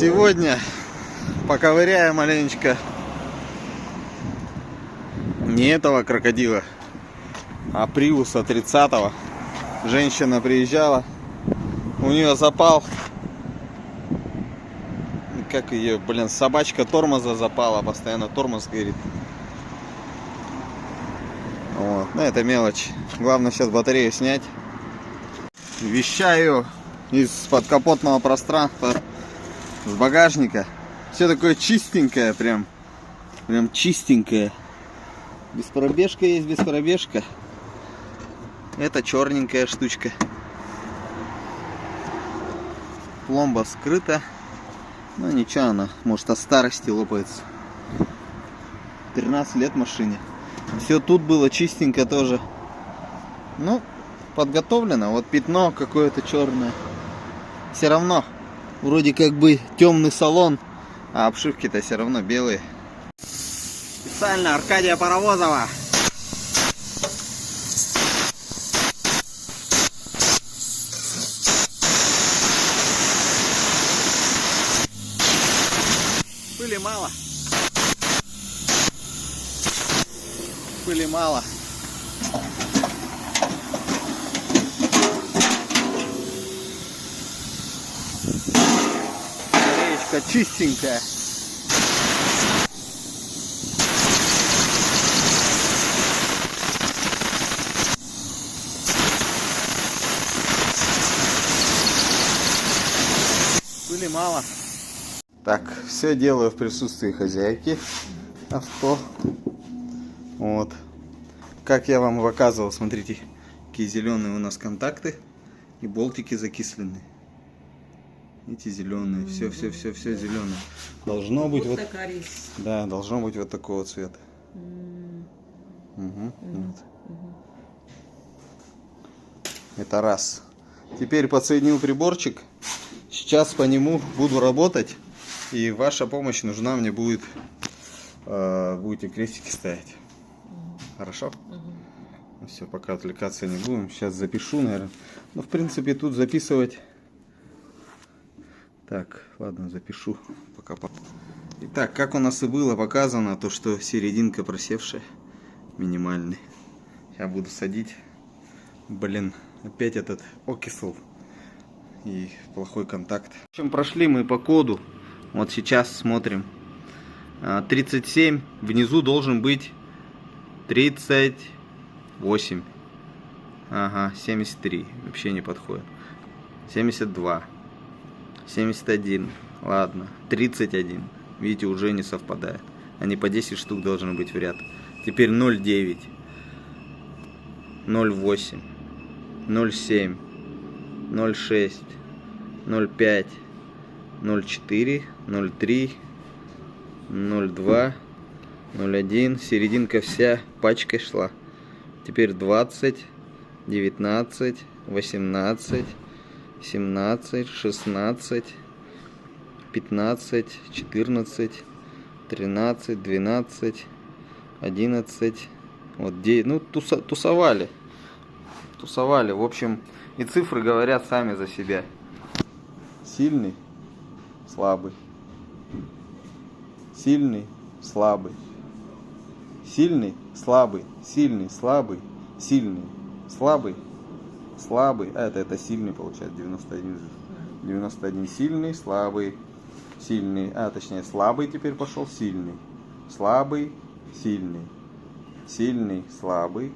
Сегодня поковыряю маленечко не этого крокодила, а Приуса 30-го. Женщина приезжала, у нее запал, как ее, собачка тормоза запала, постоянно тормоз горит. Вот. Ну, это мелочь. Главное сейчас батарею снять. Вещаю из подкапотного пространства, с багажника. Все такое чистенькое, прям чистенькое. Беспробежка есть, беспробежка. Это черненькая штучка. Пломба скрыта. Ну ничего, она может от старости лопается. 13 лет машине. Все тут было чистенько тоже. Ну, подготовлено. Вот пятно какое-то черное. Все равно вроде как бы темный салон, а обшивки-то все равно белые. Специально Аркадия Паровозова. Пыли мало. Пыли мало. Речка чистенькая. Пыли мало. Так, все делаю в присутствии хозяйки авто. Вот. Как я вам показывал, смотрите, какие зеленые у нас контакты и болтики закисленные. Эти зеленые, все зеленое. Должно быть вот, да, должно быть вот такого цвета. Вот. Это раз. Теперь подсоединил приборчик. Сейчас по нему буду работать. И ваша помощь нужна мне будет. Будете крестики ставить. Хорошо? Все, пока отвлекаться не будем. Сейчас запишу, наверное. Ну, в принципе, тут записывать. Так, ладно, запишу. Пока. Итак, как у нас и было показано, то что серединка просевшая, минимальный. Я буду садить. Опять этот окисел и плохой контакт. В общем, прошли мы по коду. Вот сейчас смотрим. 37. Внизу должен быть 38. Ага, 73. Вообще не подходит. 72. 71. Ладно. 31. Видите, уже не совпадает. Они по 10 штук должны быть в ряд. Теперь 0,9. 0,8. 0,7. 0,6. 0,5. 0,4. 0,3. 0,2. 0,1. Серединка вся пачкой шла. Теперь 20. 19. 18. 17, 16, 15, 14, 13, 12, 11, вот 9, ну тусовали, в общем, и цифры говорят сами за себя. Сильный, слабый, сильный, слабый, сильный, слабый, сильный, слабый, сильный, слабый. Слабый, это сильный получается, 91 сильный, слабый, сильный, точнее слабый теперь пошел, сильный, слабый, сильный, сильный, слабый,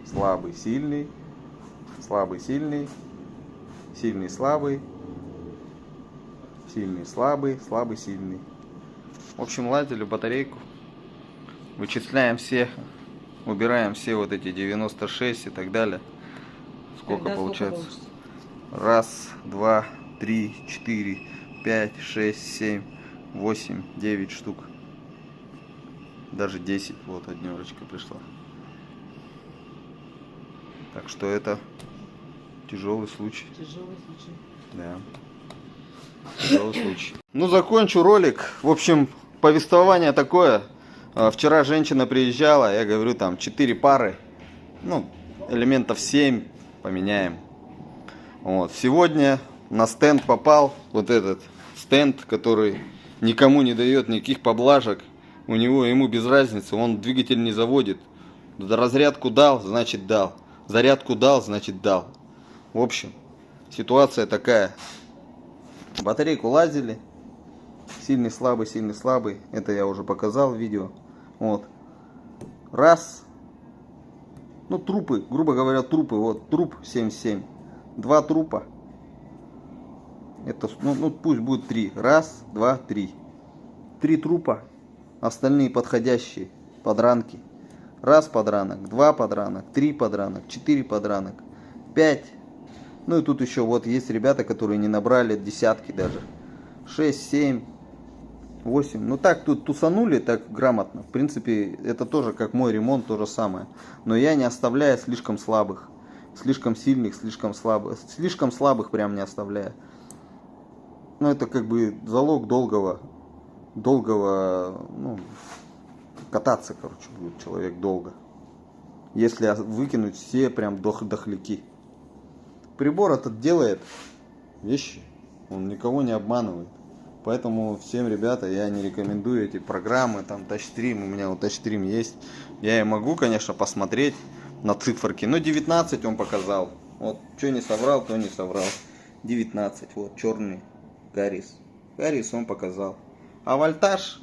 слабый, сильный, слабый, сильный, сильный, слабый, сильный, слабый, слабый, сильный. В общем, лазили батарейку, вычисляем все, убираем все вот эти 96 и так далее. Сколько получается? Раз, два, три, 4, 5, 6, 7, 8, 9 штук. Даже 10. Вот однерочка пришла. Так что это тяжелый случай. Тяжелый случай. Да. Тяжелый случай. Ну, закончу ролик. В общем, повествование такое. Вчера женщина приезжала, я говорю, там 4 пары. Ну, элементов 7. Поменяем. Вот. Сегодня на стенд попал вот этот стенд, который никому не дает никаких поблажек. Ему без разницы, он двигатель не заводит. Разрядку дал, значит дал. Зарядку дал, значит дал. В общем, ситуация такая. Батарейку лазили. Сильный, слабый, сильный, слабый. Это я уже показал в видео. Вот. Раз. Ну, трупы, грубо говоря, трупы. Вот, труп 77. Два трупа. Это, ну, пусть будет 3. Раз, два, 3. 3 трупа. Остальные подходящие подранки. Раз подранок, 2 подранок, 3 подранок, 4 подранок, 5. Ну и тут еще вот есть ребята, которые не набрали десятки даже. 6, 7, 8. Ну так тут тусанули так грамотно. В принципе, это тоже как мой ремонт, то же самое. Но я не оставляю слишком слабых. Слишком сильных, слишком слабых. Слишком слабых прям не оставляю. Ну это как бы залог долгого, ну, кататься, короче, будет человек долго. Если выкинуть все прям дохляки. Прибор этот делает вещи. Он никого не обманывает. Поэтому всем, ребята, я не рекомендую эти программы. Там тачстрим, у меня вот тачстрим есть. Я и могу, конечно, посмотреть на циферки. Но 19 он показал. Вот, что не соврал, то не соврал. 19, вот, черный Гаррис. Гаррис он показал. А вольтаж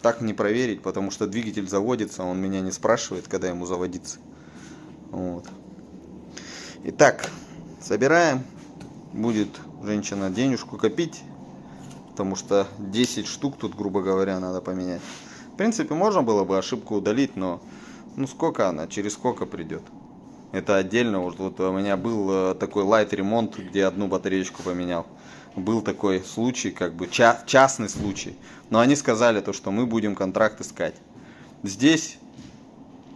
так не проверить, потому что двигатель заводится, он меня не спрашивает, когда ему заводиться. Вот. Итак, собираем. Будет женщина денежку копить, потому что 10 штук тут, грубо говоря, надо поменять. В принципе, можно было бы ошибку удалить, но ну сколько она, через сколько придет? Это отдельно. Вот у меня был такой лайт ремонт, где одну батареечку поменял. Был такой случай, как бы частный случай. Но они сказали то, что мы будем контракт искать. Здесь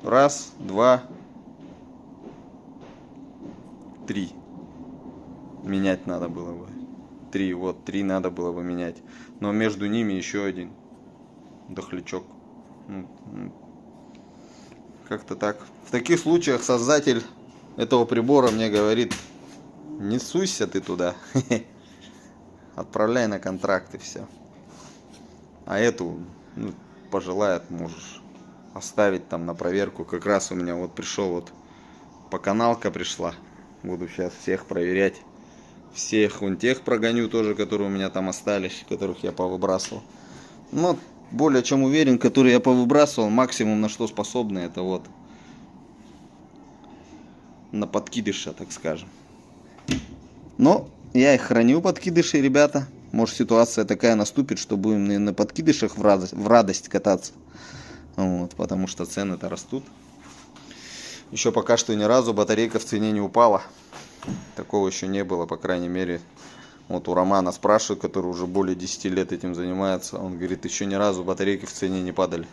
раз, два, 3 менять надо было бы. 3, вот 3 надо было бы менять. Но между ними еще один дохлячок. Как-то так. В таких случаях создатель этого прибора мне говорит: не суйся ты туда. Отправляй на контракт и все. А эту, ну, пожелает, можешь оставить там на проверку. Как раз у меня вот пришел вот поканалка пришла. Буду сейчас всех проверять. Всех вон тех прогоню тоже, которые у меня там остались, которых я повыбрасывал. Но более чем уверен, которые я повыбрасывал, максимум на что способны, это вот на подкидыша, так скажем. Но я их храню, подкидыши, ребята. Может, ситуация такая наступит, что будем на подкидышах в радость кататься. Вот, потому что цены-то растут. Еще пока что ни разу батарейка в цене не упала. Такого еще не было, по крайней мере. Вот у Романа спрашивают, который уже более 10 лет этим занимается. Он говорит, еще ни разу батарейки в цене не падали.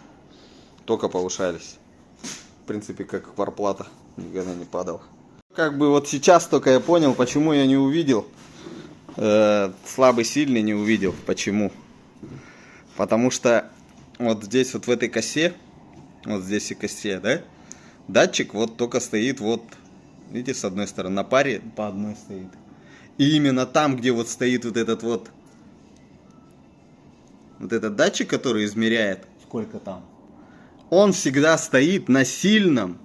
Только повышались. В принципе, как кварплата никогда не падала. Как бы вот сейчас только я понял, почему я не увидел. Слабый, сильный не увидел. Почему? Потому что вот здесь вот в этой косе, вот здесь и косе, да? Датчик вот только стоит вот, видите, с одной стороны, на паре по одной стоит. И именно там, где вот стоит вот этот датчик, который измеряет, сколько там, он всегда стоит на сильном.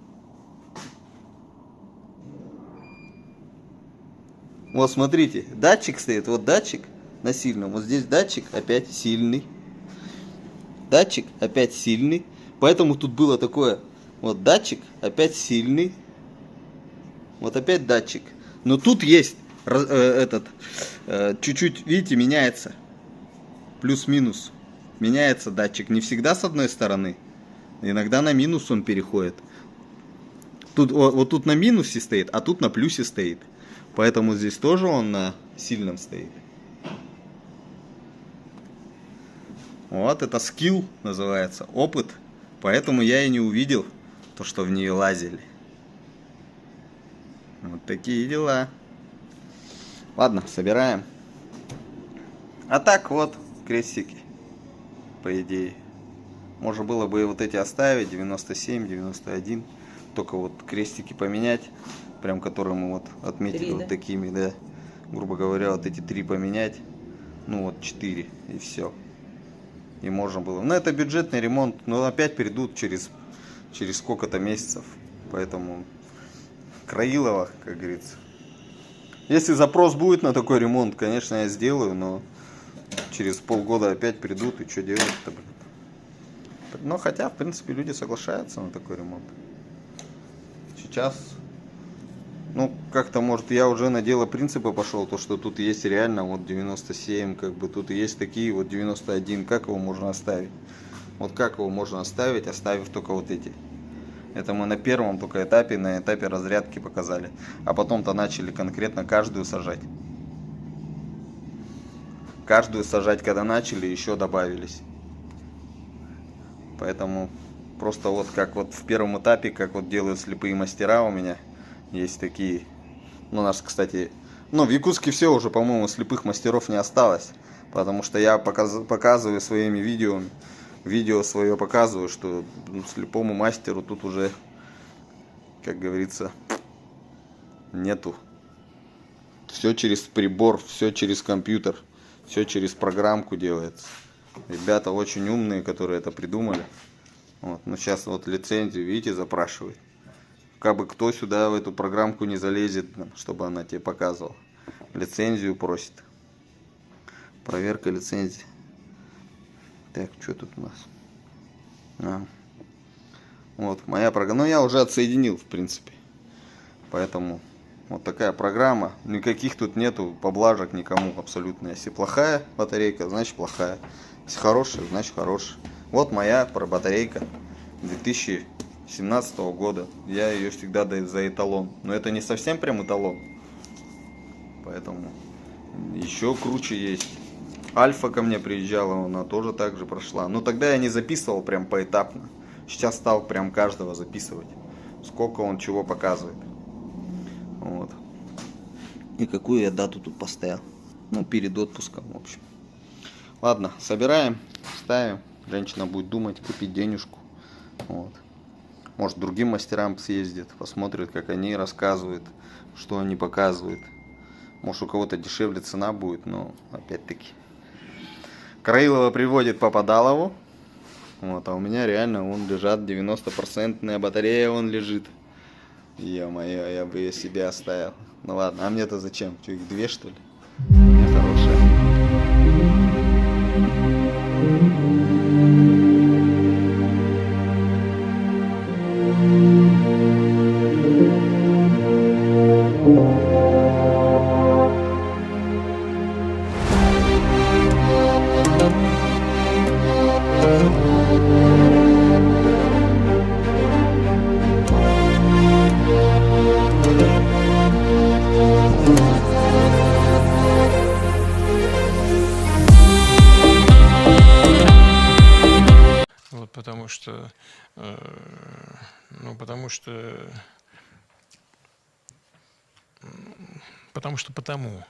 Вот смотрите, датчик стоит, вот датчик на сильном, вот здесь датчик опять сильный. Датчик опять сильный. Поэтому тут было такое, вот датчик опять сильный. Вот опять датчик. Но тут есть чуть-чуть, видите, меняется. Плюс-минус. Меняется датчик. Не всегда с одной стороны. Иногда на минус он переходит. Тут, вот тут на минусе стоит, а тут на плюсе стоит. Поэтому здесь тоже он на сильном стоит. Вот это скилл называется, опыт. Поэтому я и не увидел то, что в нее лазили. Вот такие дела. Ладно, собираем. А так вот крестики, по идее. Можно было бы вот эти оставить, 97, 91. только вот крестики поменять, прям которые мы вот отметили 3, вот да? такими, да. Грубо говоря, вот эти 3 поменять, ну вот 4 и все. И можно было. Но это бюджетный ремонт, но опять придут через сколько-то месяцев. Поэтому Краилова, как говорится. Если запрос будет на такой ремонт, конечно, я сделаю, но через полгода опять придут, и что делать-то, блин. Но хотя, в принципе, люди соглашаются на такой ремонт. Сейчас, ну, как-то, может, я уже на дело принципа пошел, то, что тут есть реально вот 97, как бы тут есть такие вот 91, как его можно оставить? Вот как его можно оставить, оставив только вот эти? Это мы на первом только этапе, на этапе разрядки показали. А потом-то начали конкретно каждую сажать. Каждую сажать, когда начали, еще добавились. Поэтому просто вот как вот в первом этапе, как вот делают слепые мастера у меня, есть такие. Ну, у нас, кстати, ну, в Якутске все уже, по-моему, слепых мастеров не осталось. Потому что я показываю своими видео свое показываю, что слепому мастеру тут уже, как говорится, нету. Все через прибор, все через компьютер, все через программку делается. Ребята очень умные, которые это придумали. Вот. Ну сейчас вот лицензию, видите, запрашивает. Как бы кто сюда в эту программку не залезет, чтобы она тебе показывала. Лицензию просит. Проверка лицензии. Так, что тут у нас? Вот моя программа. Ну я уже отсоединил, в принципе. Поэтому вот такая программа. Никаких тут нету поблажек никому абсолютно. Если плохая батарейка, значит плохая. Если хорошая, значит хорошая. Вот моя батарейка 2017 года. Я ее всегда даю за эталон. Но это не совсем прям эталон. Поэтому еще круче есть. Альфа ко мне приезжала, она тоже так же прошла. Но тогда я не записывал прям поэтапно. Сейчас стал прям каждого записывать. Сколько он чего показывает. Вот. И какую я дату тут поставил. Ну, перед отпуском, в общем. Ладно, собираем, ставим. Женщина будет думать, купить денежку. Вот. Может, другим мастерам съездит, посмотрит, как они рассказывают, что они показывают. Может, у кого-то дешевле цена будет, но опять-таки. Краилова приводит Попадалову. Вот, а у меня реально вон лежат 90% батарея, он лежит. Ё-моё, я бы ее себе оставил. Ну ладно, а мне-то зачем? Что, их 2, что ли? У меня хорошая. Вот, потому что потому.